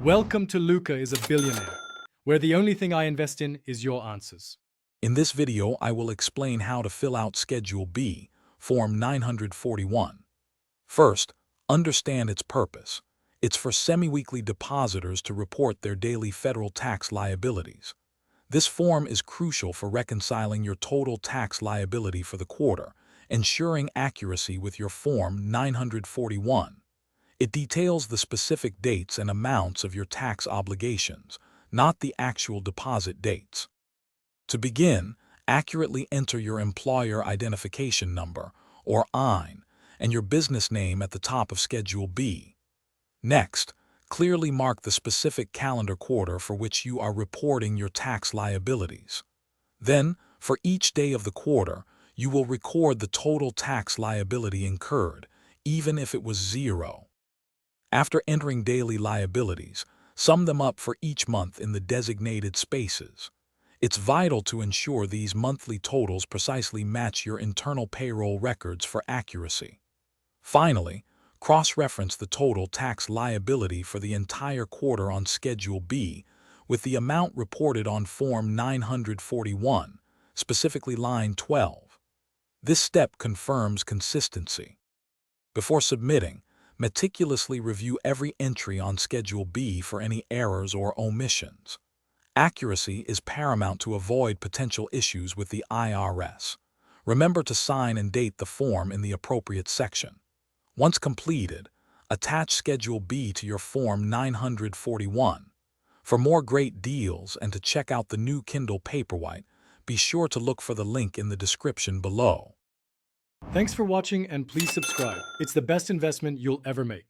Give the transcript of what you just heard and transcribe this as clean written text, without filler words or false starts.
Welcome to Luca is a Billionaire, where the only thing I invest in is your answers. In this video, I will explain how to fill out Schedule B, Form 941. First, understand its purpose. It's for semi-weekly depositors to report their daily federal tax liabilities. This form is crucial for reconciling your total tax liability for the quarter, ensuring accuracy with your Form 941. It details the specific dates and amounts of your tax obligations, not the actual deposit dates. To begin, accurately enter your Employer Identification Number, or EIN, and your business name at the top of Schedule B. Next, clearly mark the specific calendar quarter for which you are reporting your tax liabilities. Then, for each day of the quarter, you will record the total tax liability incurred, even if it was zero. After entering daily liabilities, sum them up for each month in the designated spaces. It's vital to ensure these monthly totals precisely match your internal payroll records for accuracy. Finally, cross-reference the total tax liability for the entire quarter on Schedule B with the amount reported on Form 941, specifically line 12. This step confirms consistency. Before submitting, meticulously review every entry on Schedule B for any errors or omissions. Accuracy is paramount to avoid potential issues with the IRS. Remember to sign and date the form in the appropriate section. Once completed, attach Schedule B to your Form 941. For more great deals and to check out the new Kindle Paperwhite, be sure to look for the link in the description below. Thanks for watching and please subscribe. It's the best investment you'll ever make.